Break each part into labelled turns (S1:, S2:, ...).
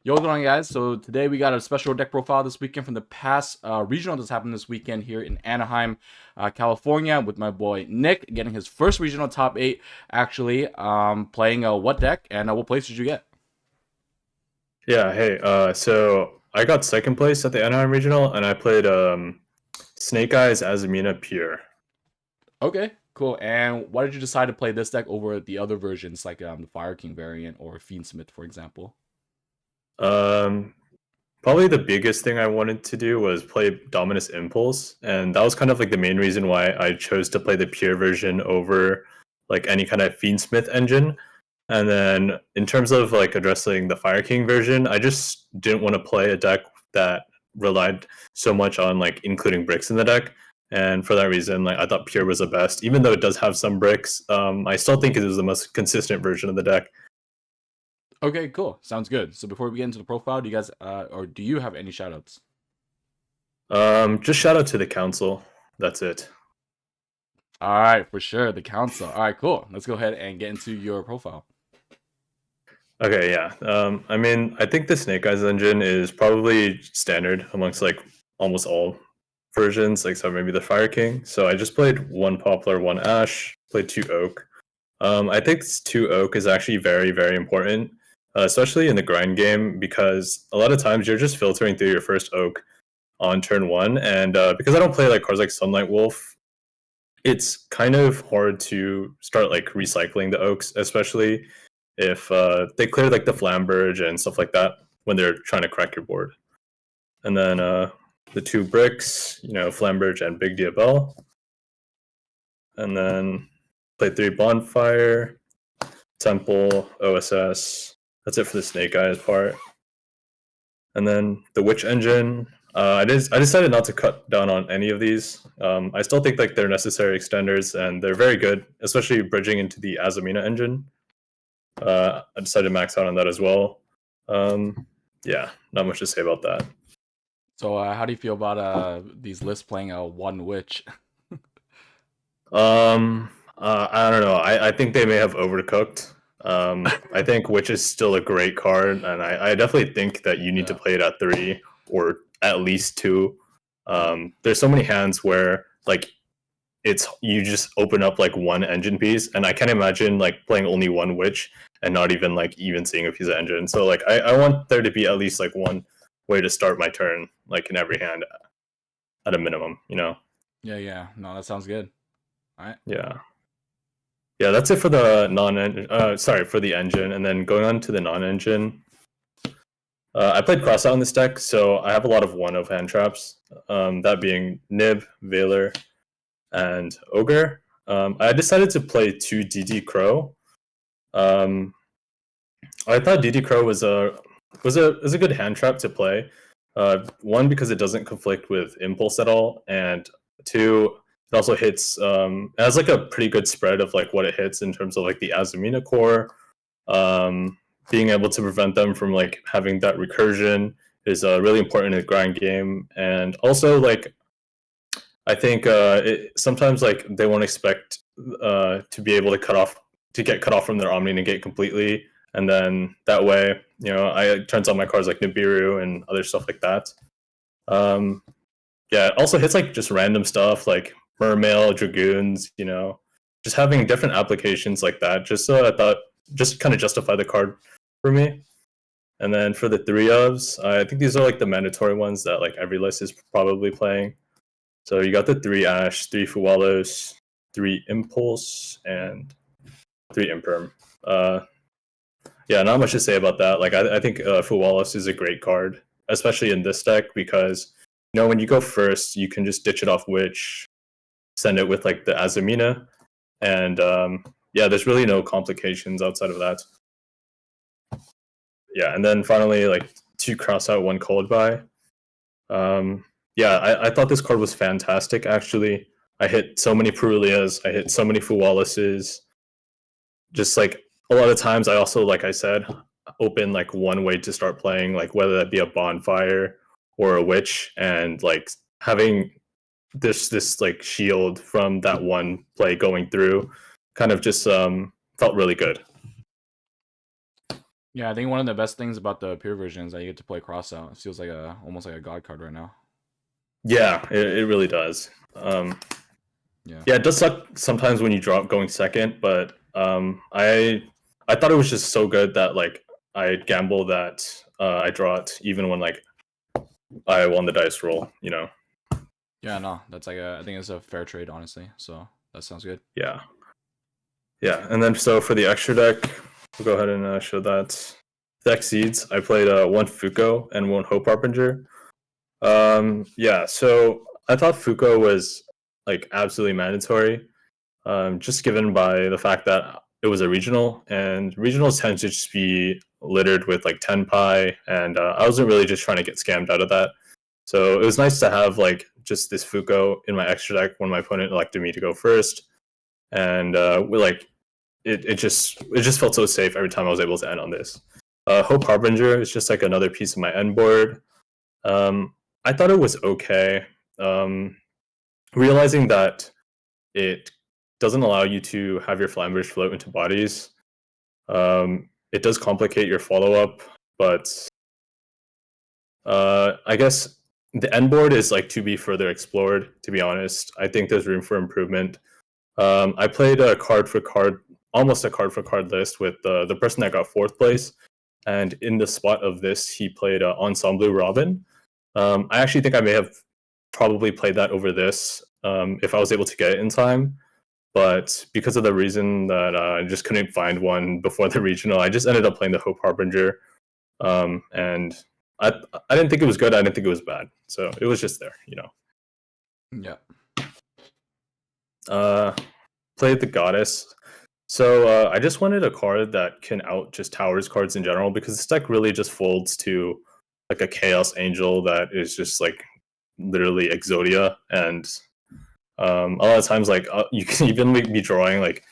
S1: Yo, what's going on, guys? So today we got a special deck profile this weekend from the past regional that's happened this weekend here in Anaheim, California, with my boy Nick getting his first regional top 8, actually, playing what deck, and what place did you get?
S2: Yeah, hey, so I got second place at the Anaheim Regional, and I played Snake Eyes Azamina Pure.
S1: Okay, cool. And why did you decide to play this deck over the other versions, like the Fire King variant or Fiendsmith, for example?
S2: Um, Probably the biggest thing I wanted to do was play Dominus Impulse, and that was kind of like the main reason why I chose to play the Pure version over like any kind of Fiendsmith engine. And then in terms of like addressing the Fire King version, I just didn't want to play a deck that relied so much on like including bricks in the deck. And for that reason, like I thought Pure was the best, even though it does have some bricks. I still think it is the most consistent version of the deck.
S1: Okay, cool. Sounds good. So before we get into the profile, do you guys, or do you have any shoutouts?
S2: Just shout out to the council. That's it.
S1: All right, for sure. The council. All right, cool. Let's go ahead and get into your profile.
S2: Okay, yeah. I think the Snake Eyes engine is probably standard amongst like almost all versions, except maybe the Fire King. So I just played one Poplar, one Ash, played two Oak. I think two Oak is actually very, very important, especially in the grind game, because a lot of times you're just filtering through your first Oak on turn one, and because I don't play like cards like Sunlight Wolf, it's kind of hard to start like recycling the Oaks, especially if they clear like the Flamberge and stuff like that when they're trying to crack your board. And then the two bricks, Flamberge and Big Diabel. And then play three Bonfire, Temple, OSS. That's it for the Snake Eyes part. And then the Witch Engine. I decided not to cut down on any of these. I still think like they're necessary extenders and they're very good, especially bridging into the Azamina engine. I decided to max out on that as well. Yeah, not much to say about that.
S1: So, how do you feel about these lists playing one witch?
S2: I don't know. I think they may have overcooked. I think Witch is still a great card, and I definitely think that you need to
S1: Yeah,
S2: play it at three or at least two. There's so many hands where like it's you just open up like one engine piece, and I can't imagine like playing only one Witch and not even seeing a piece of engine. So like I want there to be at least like one way to start my turn, like in every hand at a minimum.
S1: yeah, yeah. No, that sounds good. All right.
S2: Yeah. Yeah, that's it for the non-engine. Sorry for the engine, and then going on to the non-engine. I played Crossout in this deck, so I have a lot of one-of hand traps. That being Nib, Veiler, and Ogre. I decided to play two DD Crow. Um, I thought DD Crow was a good hand trap to play. One because it doesn't conflict with Impulse at all, and two, it also hits. It has like a pretty good spread of like what it hits in terms of like the Azamina core. Being able to prevent them from like having that recursion is really important in the grind game, and also like I think sometimes like they won't expect to be able to get cut off from their Omni negate completely, and then that way, I it turns on my cards like Nibiru and other stuff like that. Um, yeah, it also hits like just random stuff like Mermail, Dragoons, just having different applications like that. Just so I thought, just kind of justify the card for me. And then for the three ofs, I think these are like the mandatory ones that like every list is probably playing. So you got the three Ash, three Fuwalos, three Impulse, and three Imperm. Yeah, not much to say about that. Like I think Fuwalos is a great card, especially in this deck because when you go first, you can just ditch it off Witch, send it with like the Azamina, and yeah, there's really no complications outside of that. Yeah, and then finally like two Crossout, one Cold Buy. Yeah, I thought this card was fantastic. Actually, I hit so many Perulias, I hit so many Fuwalases. Just like a lot of times, I also, like I said, open like one way to start playing, like whether that be a Bonfire or a Witch, and like having this like shield from that one play going through, kind of just felt really good.
S1: Yeah, I think one of the best things about the pure version is that you get to play Crossout. It feels like almost like a god card right now.
S2: Yeah, it really does.
S1: Yeah.
S2: Yeah, it does suck sometimes when you drop going second, but I thought it was just so good that like I gamble that I draw it even when like I won the dice roll. You know.
S1: Yeah, no, that's like I think it's a fair trade, honestly. So that sounds good.
S2: Yeah, yeah, and then so for the extra deck, we'll go ahead and show that. Deck seeds. I played one Fuko and one Hope Harbinger. Yeah, so I thought Fuko was like absolutely mandatory, just given by the fact that it was a regional, and regionals tend to just be littered with like 10 pi, and I wasn't really just trying to get scammed out of that. So it was nice to have like just this Fuko in my extra deck when my opponent elected me to go first, and we like it just felt so safe every time I was able to end on this. Hope Harbinger is just like another piece of my end board. I thought it was okay. Um, Realizing that it doesn't allow you to have your flammers float into bodies. It does complicate your follow up, but I guess the end board is like to be further explored. To be honest, I think there's room for improvement. I played a card for card, almost a card for card list with the person that got fourth place, and in the spot of this, he played Ensemble Robin. I actually think I may have probably played that over this if I was able to get it in time. But because of the reason that I just couldn't find one before the regional, I just ended up playing the Hope Harbinger. And I didn't think it was good. I didn't think it was bad. So it was just there, you know.
S1: Yeah.
S2: Played the Goddess. So I just wanted a card that can out just Towers cards in general because this deck really just folds to like a Chaos Angel that is just like literally Exodia, and a lot of times like you can even be drawing like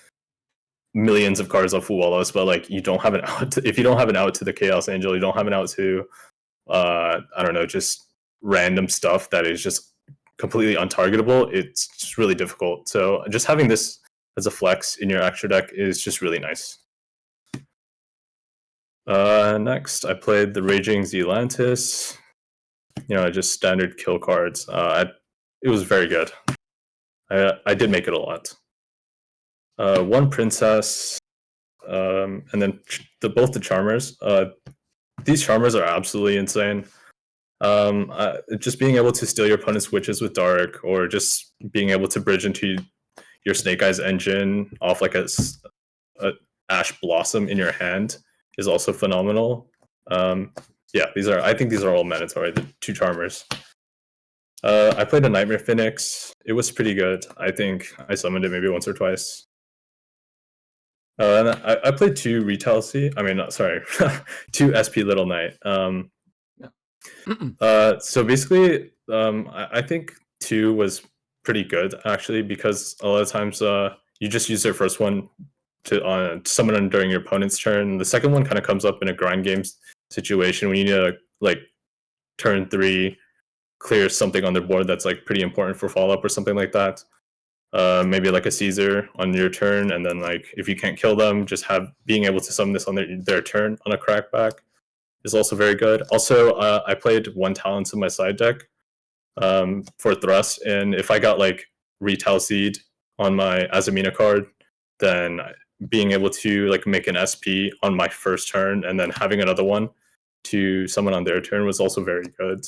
S2: millions of cards off Fuwalos, but like you don't have an out. If you don't have an out to the Chaos Angel, you don't have an out to I don't know, just random stuff that is just completely untargetable. It's just really difficult. So just having this as a flex in your extra deck is just really nice. Next, I played the Raging Zealantis. You know, just standard kill cards. It was very good. I did make it a lot. One princess, and then both the charmers. These charmers are absolutely insane. Just being able to steal your opponent's witches with dark, or just being able to bridge into your Snake Eyes engine off like a Ash Blossom in your hand is also phenomenal. Yeah, I think these are all mandatory. The two charmers. I played a Nightmare Phoenix. It was pretty good. I think I summoned it maybe once or twice. And I played two Retail C. I mean, sorry, two SP Little Knight. So basically, I think two was pretty good actually because a lot of times you just use their first one to summon them during your opponent's turn. The second one kind of comes up in a grind game situation when you need to like turn 3 clear something on the board that's like pretty important for follow up or something like that. Maybe like a Caesar on your turn, and then like if you can't kill them, just being able to summon this on their turn on a crackback is also very good. Also, I played one talents in my side deck for thrust, and if I got like Retail Seed on my Azamina card, then being able to like make an SP on my first turn and then having another one to someone on their turn was also very good.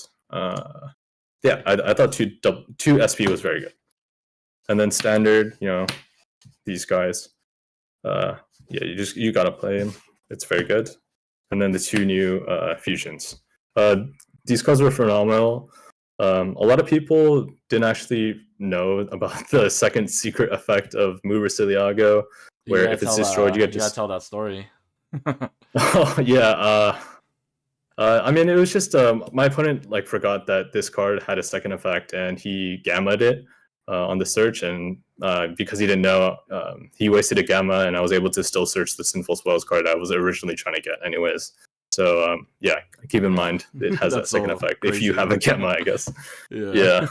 S2: Yeah, I thought two SP was very good. And then standard, you know, these guys. Yeah, you gotta play them. It's very good. And then the two new fusions. These cards were phenomenal. A lot of people didn't actually know about the second secret effect of Mu Resiliago,
S1: You
S2: where
S1: gotta
S2: if it's
S1: tell
S2: destroyed, you get
S1: you gotta
S2: just.
S1: tell that story.
S2: Oh yeah. I mean, it was just my opponent like forgot that this card had a second effect, and he gammaed it on the search, and because he didn't know, he wasted a gamma, and I was able to still search the Sinful Spells card I was originally trying to get, anyways. So yeah, keep in mind it has that
S1: That's
S2: second
S1: so
S2: effect if you
S1: crazy.
S2: have a gamma, I guess.
S1: Yeah.
S2: Yeah.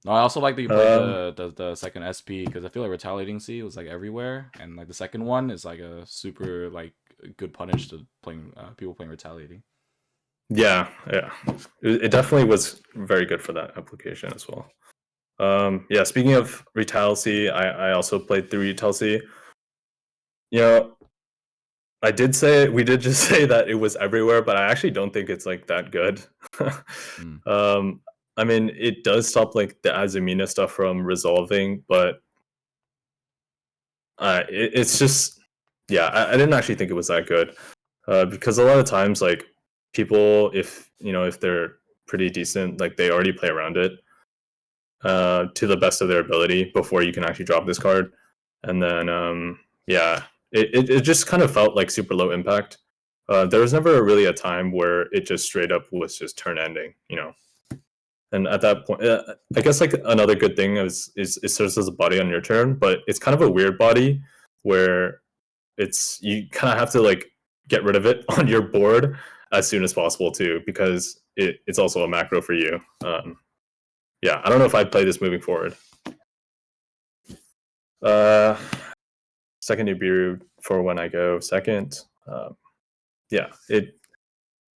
S1: No, I also like that you played
S2: Um,
S1: the second SP because I feel like Retaliating C was like everywhere, and like the second one is like a super like a good punish to playing people playing retaliating.
S2: Yeah, yeah. It definitely was very good for that application as well. Yeah, speaking of Retalcy, I also played through Retalcy. You know, we did just say that it was everywhere, but I actually don't think it's like that good.
S1: Mm.
S2: I mean, it does stop like the Azamina stuff from resolving, but it's just, yeah, I didn't actually think it was that good, because a lot of times, like people, if if they're pretty decent, like they already play around it to the best of their ability before you can actually drop this card, and then yeah, it just kind of felt like super low impact. There was never really a time where it just straight up was just turn ending, and at that point, I guess like another good thing is it serves as a body on your turn, but it's kind of a weird body where you kind of have to like get rid of it on your board as soon as possible too, because it's also a macro for you. Yeah, I don't know if I'd play this moving forward. Uh, second Nibiru for when I go second. Yeah,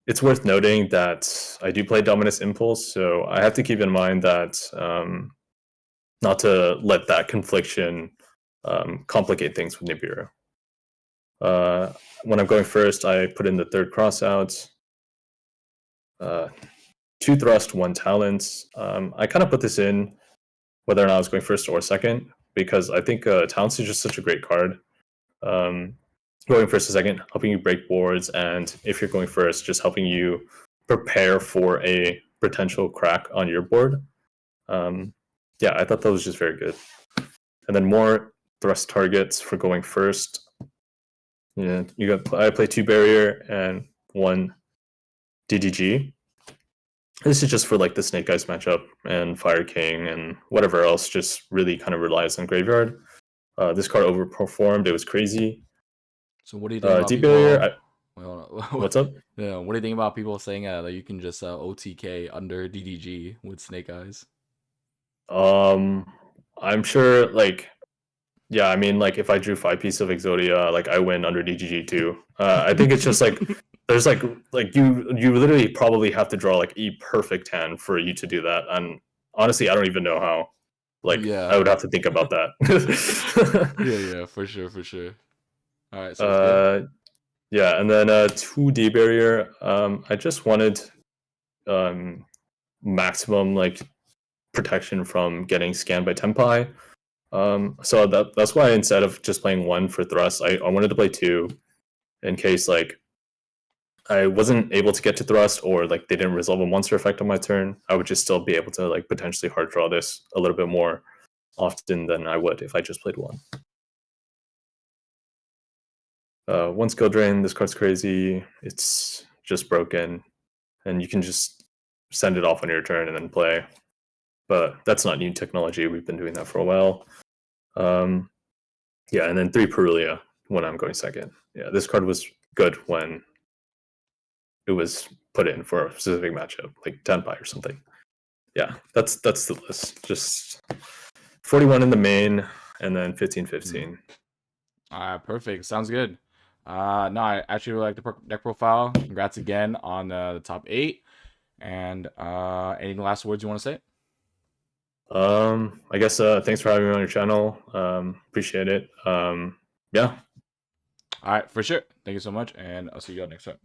S2: it's worth noting that I do play Dominus Impulse, so I have to keep in mind that not to let that confliction complicate things with Nibiru. When I'm going first, I put in the third Crossout. 2 thrust, 1 talent. I kind of put this in whether or not I was going first or second, because I think talents is just such a great card. Going first or second, helping you break boards, and if you're going first, just helping you prepare for a potential crack on your board. Yeah, I thought that was just very good. And then more thrust targets for going first. Yeah, I play 2 barrier and 1 DDG. This is just for like the Snake Eyes matchup, and Fire King and whatever else just really kind of relies on Graveyard. This card overperformed. It was crazy.
S1: So what do you think about
S2: Deep Barrier,
S1: people? Well,
S2: what's up?
S1: yeah, what do you think about people saying that you can just OTK under DDG with Snake Eyes?
S2: I'm sure, like, yeah, I mean, like, if I drew 5 pieces of Exodia, like, I win under DGG too. I think it's just like, there's like you literally probably have to draw like a perfect hand for you to do that, and honestly, I don't even know how. Like, I
S1: Yeah.
S2: would have to think about that.
S1: Yeah, for sure, for sure. All right, sounds good.
S2: uh, yeah, and then 2D barrier. I just wanted um maximum like protection from getting scanned by Tempai. So that's why instead of just playing 1 for thrust, I wanted to play 2 in case like I wasn't able to get to thrust, or like they didn't resolve a monster effect on my turn. I would just still be able to like potentially hard draw this a little bit more often than I would if I just played 1. 1 skill drain. This card's crazy. It's just broken, and you can just send it off on your turn and then play. But that's not new technology. We've been doing that for a while. Yeah, and then 3 Perulia when I'm going second. Yeah, this card was good when it was put in for a specific matchup, like Tenpai or something. Yeah, that's the list. Just 41 in the main, and then 15-15.
S1: All right, perfect. Sounds good. No, I actually really like the deck profile. Congrats again on the top 8. And any last words you want to say?
S2: I guess thanks for having me on your channel. Appreciate it. Yeah.
S1: All right, for sure. Thank you so much, and I'll see you all next time.